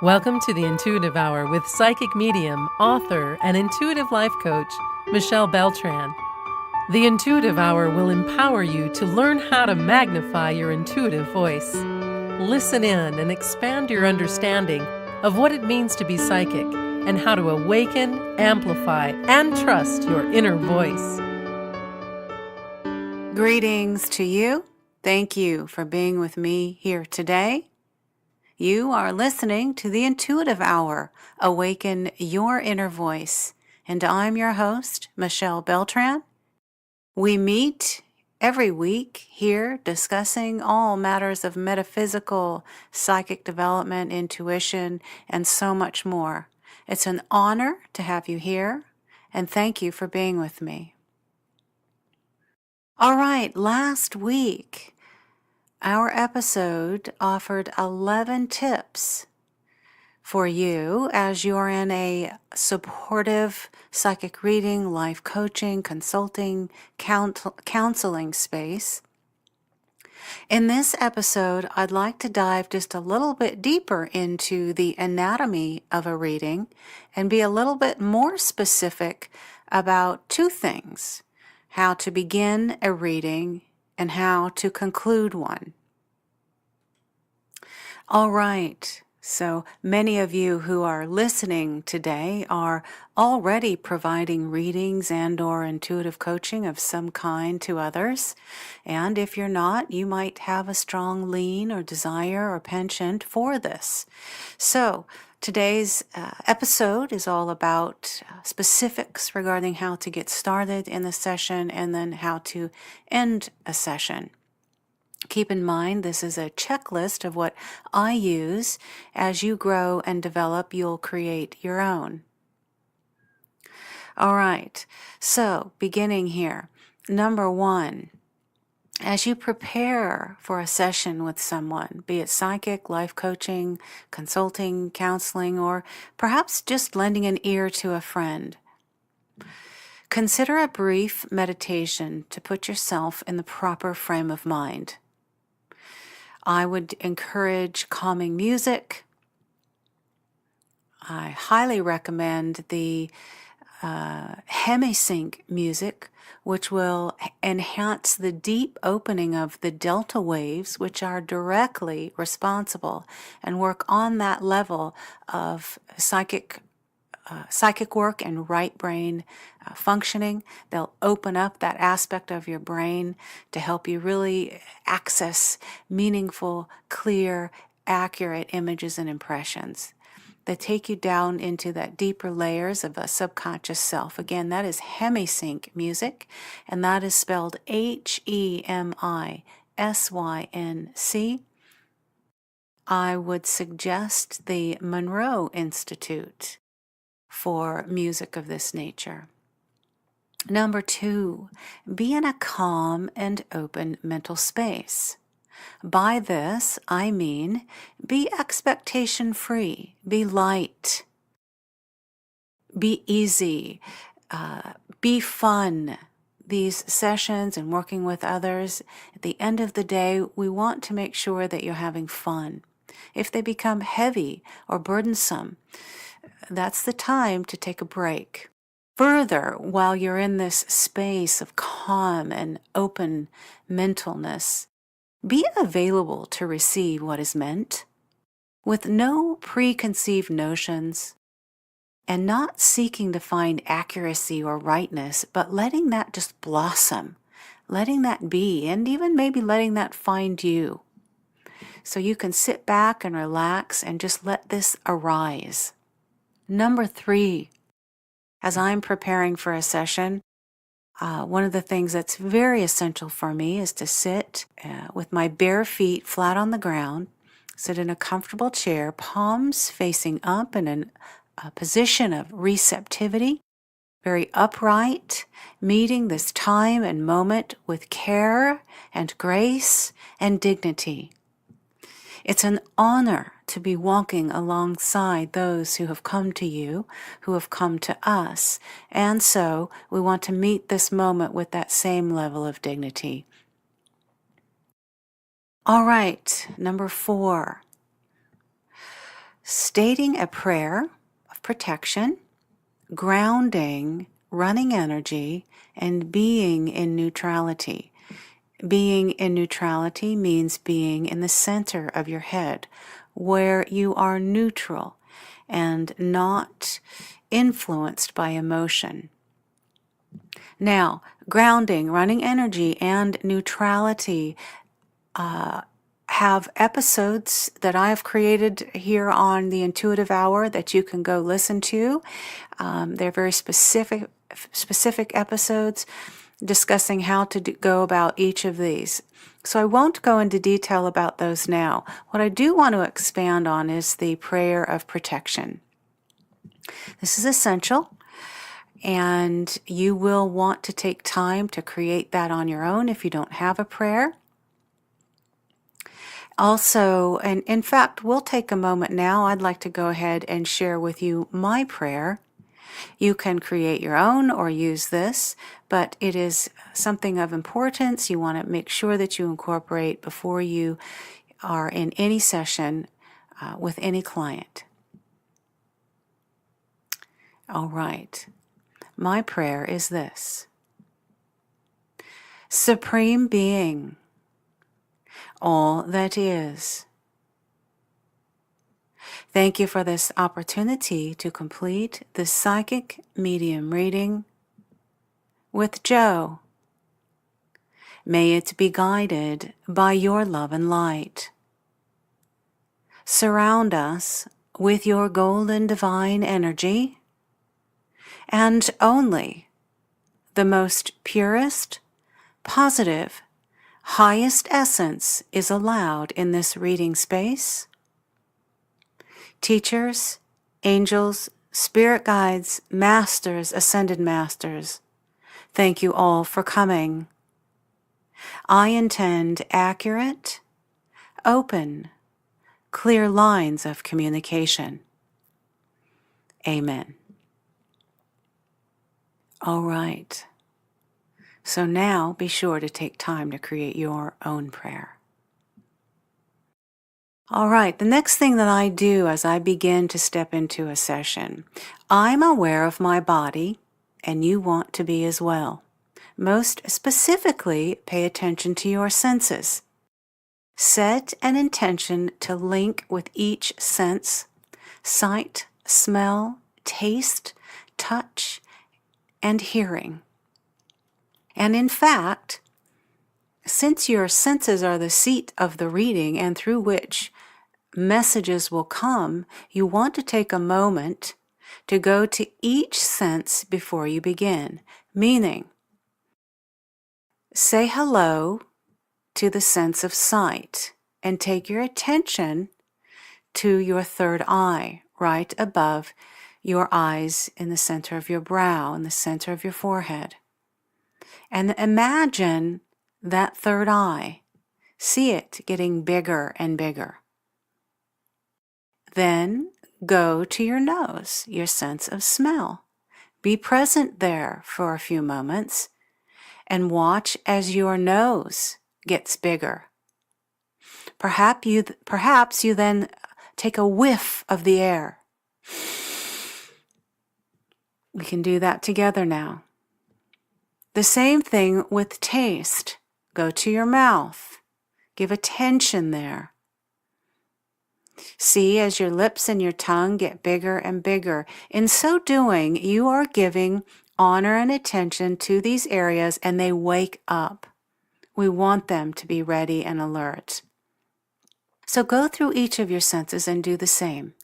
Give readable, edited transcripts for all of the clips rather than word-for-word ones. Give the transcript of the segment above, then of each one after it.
Welcome to the Intuitive Hour with psychic medium, author, and intuitive life coach, Michelle Beltran. The Intuitive Hour will empower you to learn how to magnify your intuitive voice. Listen in and expand your understanding of what it means to be psychic and how to awaken, amplify, and trust your inner voice. Greetings to you. Thank you for being with me here today. You are listening to the Intuitive Hour, Awaken Your Inner Voice, and I'm your host, Michelle Beltran. We meet every week here discussing all matters of metaphysical, psychic development, intuition, and so much more. It's an honor to have you here, and thank you for being with me. All right, last week, our episode offered 11 tips for you as you're in a supportive psychic reading, life coaching, consulting, counseling space. In this episode, I'd like to dive just a little bit deeper into the anatomy of a reading and be a little bit more specific about two things: how to begin a reading and how to conclude one. All right, so many of you who are listening today are already providing readings and/or intuitive coaching of some kind to others. And if you're not, you might have a strong lean or desire or penchant for this. So today's episode is all about specifics regarding how to get started in the session and then how to end a session. Keep in mind, this is a checklist of what I use. As you grow and develop, you'll create your own. All right, so beginning here. Number one, as you prepare for a session with someone, be it psychic, life coaching, consulting, counseling, or perhaps just lending an ear to a friend, consider a brief meditation to put yourself in the proper frame of mind. I would encourage calming music. I highly recommend the hemisync music, which will enhance the deep opening of the delta waves, which are directly responsible and work on that level of psychic work and right brain functioning. They'll open up that aspect of your brain to help you really access meaningful, clear, accurate images and impressions. They take you down into that deeper layers of a subconscious self. Again, that is hemisync music, and that is spelled HEMISYNC. I would suggest the Monroe Institute for music of this nature. Number two, be in a calm and open mental space. By this, I mean be expectation-free, be light, be easy, be fun. These sessions and working with others, at the end of the day, we want to make sure that you're having fun. If they become heavy or burdensome, that's the time to take a break. Further, while you're in this space of calm and open mentalness, be available to receive what is meant, with no preconceived notions, and not seeking to find accuracy or rightness, but letting that just blossom, letting that be, and even maybe letting that find you. So you can sit back and relax and just let this arise. Number three, as I'm preparing for a session, one of the things that's very essential for me is to sit with my bare feet flat on the ground, sit in a comfortable chair, palms facing up in a position of receptivity, very upright, meeting this time and moment with care and grace and dignity. It's an honor to be walking alongside those who have come to you, who have come to us, and so we want to meet this moment with that same level of dignity. All right, number four. stating a prayer of protection, grounding, running energy, and being in neutrality. Being in neutrality means being in the center of your head, where you are neutral and not influenced by emotion. Now, grounding, running energy, and neutrality have episodes that I have created here on the Intuitive Hour that you can go listen to. They're very specific episodes discussing how to go about each of these. So I won't go into detail about those now. What I do want to expand on is the prayer of protection. This is essential, and you will want to take time to create that on your own if you don't have a prayer. Also, and in fact, we'll take a moment now. I'd like to go ahead and share with you my prayer. You can create your own or use this, but it is something of importance you want to make sure that you incorporate before you are in any session with any client. All right. My prayer is this. Supreme Being, all that is. Thank you for this opportunity to complete the psychic medium reading with Joe. May it be guided by your love and light. Surround us with your golden divine energy, and only the most purest, positive, highest essence is allowed in this reading space. Teachers, angels, spirit guides, masters, ascended masters, thank you all for coming. I intend accurate, open, clear lines of communication. Amen. All right. So now be sure to take time to create your own prayer. All right, the next thing that I do as I begin to step into a session, I'm aware of my body, and you want to be as well. Most specifically, pay attention to your senses. Set an intention to link with each sense: sight, smell, taste, touch, and hearing. And in fact, since your senses are the seat of the reading and through which messages will come, you want to take a moment to go to each sense before you begin, meaning say hello to the sense of sight and take your attention to your third eye, right above your eyes, in the center of your brow, in the center of your forehead. And imagine that third eye. See it getting bigger and bigger. Then go to your nose, your sense of smell. Be present there for a few moments and watch as your nose gets bigger. Perhaps you then take a whiff of the air. We can do that together now. The same thing with taste. Go to your mouth. Give attention there. See as your lips and your tongue get bigger and bigger. In so doing, you are giving honor and attention to these areas, and they wake up. We want them to be ready and alert. So go through each of your senses and do the same.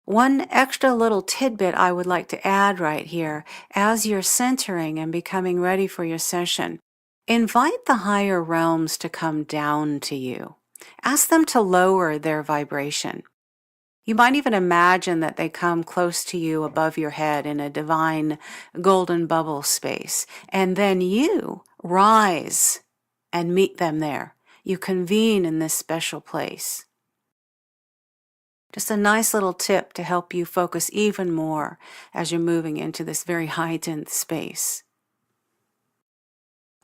One extra little tidbit I would like to add right here, as you're centering and becoming ready for your session, invite the higher realms to come down to you. Ask them to lower their vibration. You might even imagine that they come close to you above your head in a divine golden bubble space, and then you rise and meet them there. You convene in this special place. Just a nice little tip to help you focus even more as you're moving into this very heightened space.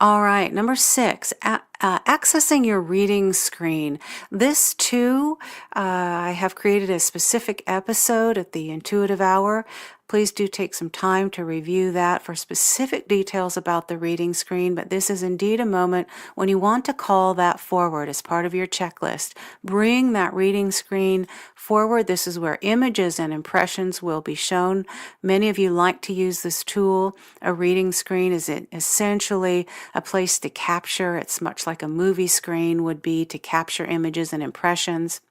All right, number 6, accessing your reading screen. This too, I have created a specific episode at the Intuitive Hour. Please do take some time to review that for specific details about the reading screen, but this is indeed a moment when you want to call that forward as part of your checklist. Bring that reading screen forward. This is where images and impressions will be shown. Many of you like to use this tool. A reading screen is essentially a place to capture. It's much like a movie screen would be to capture images and impressions.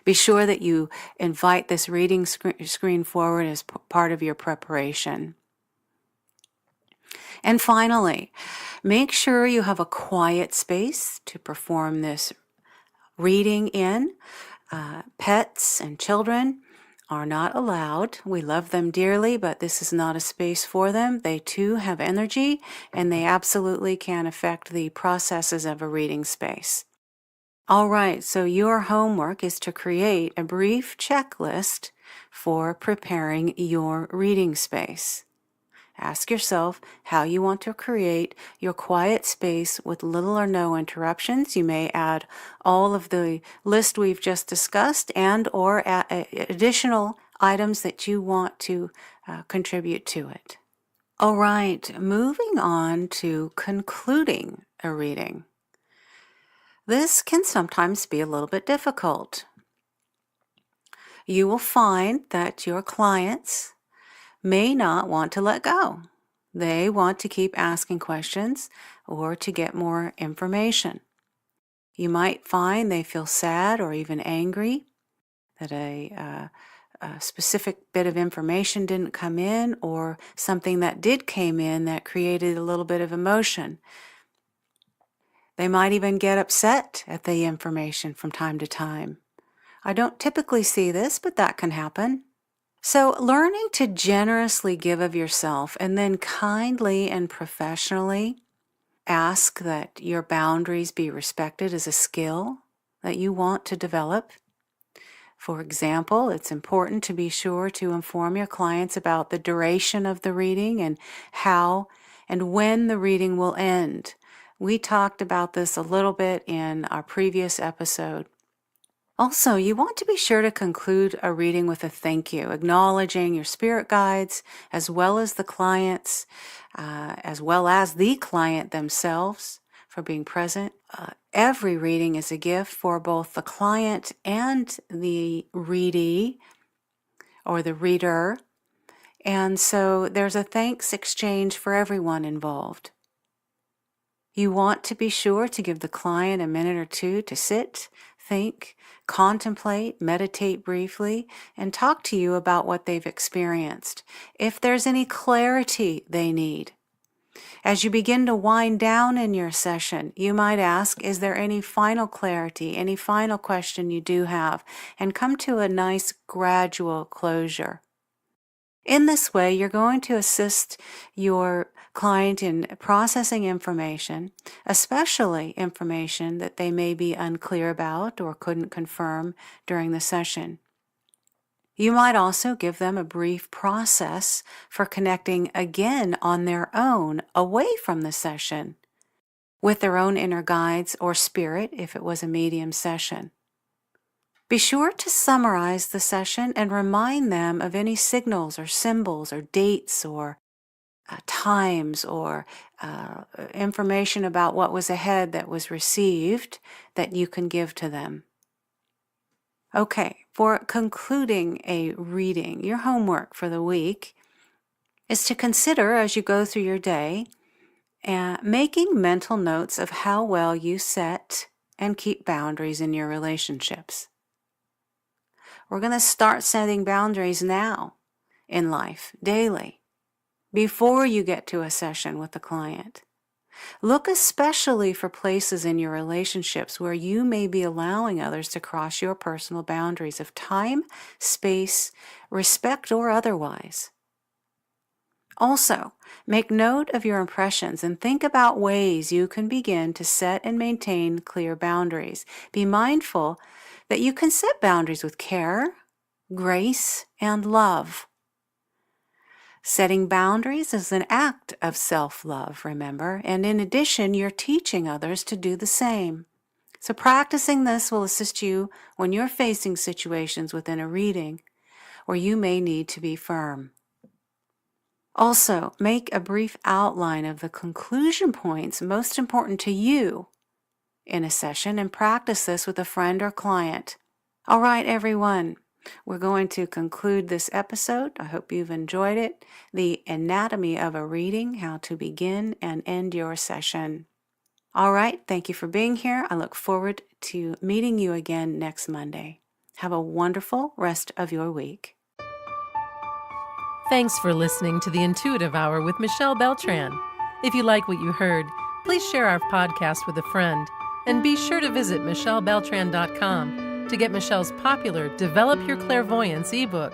Be sure that you invite this reading screen forward as part of your preparation. And finally, make sure you have a quiet space to perform this reading in. Pets and children are not allowed. We love them dearly, but this is not a space for them. They too have energy, and they absolutely can affect the processes of a reading space. All right, so your homework is to create a brief checklist for preparing your reading space. Ask yourself how you want to create your quiet space with little or no interruptions. You may add all of the list we've just discussed and or additional items that you want to contribute to it. All right, moving on to concluding a reading. This can sometimes be a little bit difficult. You will find that your clients may not want to let go. They want to keep asking questions or to get more information. You might find they feel sad or even angry that a specific bit of information didn't come in, or something that did came in that created a little bit of emotion. They might even get upset at the information from time to time. I don't typically see this, but that can happen. So, learning to generously give of yourself and then kindly and professionally ask that your boundaries be respected is a skill that you want to develop. For example, it's important to be sure to inform your clients about the duration of the reading and how and when the reading will end. We talked about this a little bit in our previous episode. Also, you want to be sure to conclude a reading with a thank you, acknowledging your spirit guides as well as the clients, as well as the client themselves for being present. Every reading is a gift for both the client and the readee or the reader, and so there's a thanks exchange for everyone involved. You want to be sure to give the client a minute or two to sit, think, contemplate, meditate briefly, and talk to you about what they've experienced. If there's any clarity they need. As you begin to wind down in your session, you might ask, is there any final clarity, any final question you do have, and come to a nice gradual closure. In this way, you're going to assist your client in processing information, especially information that they may be unclear about or couldn't confirm during the session. You might also give them a brief process for connecting again on their own away from the session with their own inner guides or spirit if it was a medium session. Be sure to summarize the session and remind them of any signals or symbols or dates or times or information about what was ahead that was received that you can give to them. Okay, for concluding a reading, your homework for the week is to consider as you go through your day making mental notes of how well you set and keep boundaries in your relationships. We're going to start setting boundaries now in life, daily, before you get to a session with the client. Look especially for places in your relationships where you may be allowing others to cross your personal boundaries of time, space, respect, or otherwise. Also, make note of your impressions and think about ways you can begin to set and maintain clear boundaries. Be mindful that you can set boundaries with care, grace, and love. Setting boundaries is an act of self-love, remember, and in addition, you're teaching others to do the same. So practicing this will assist you when you're facing situations within a reading where you may need to be firm. Also, make a brief outline of the conclusion points most important to you in a session and practice this with a friend or client. All right, everyone, we're going to conclude this episode. I hope you've enjoyed it. The anatomy of a reading, how to begin and end your session. All right, thank you for being here. I look forward to meeting you again next Monday. Have a wonderful rest of your week. Thanks for listening to the Intuitive Hour with Michelle Beltran. If you like what you heard, please share our podcast with a friend. And be sure to visit michellebeltran.com to get Michelle's popular Develop Your Clairvoyance ebook.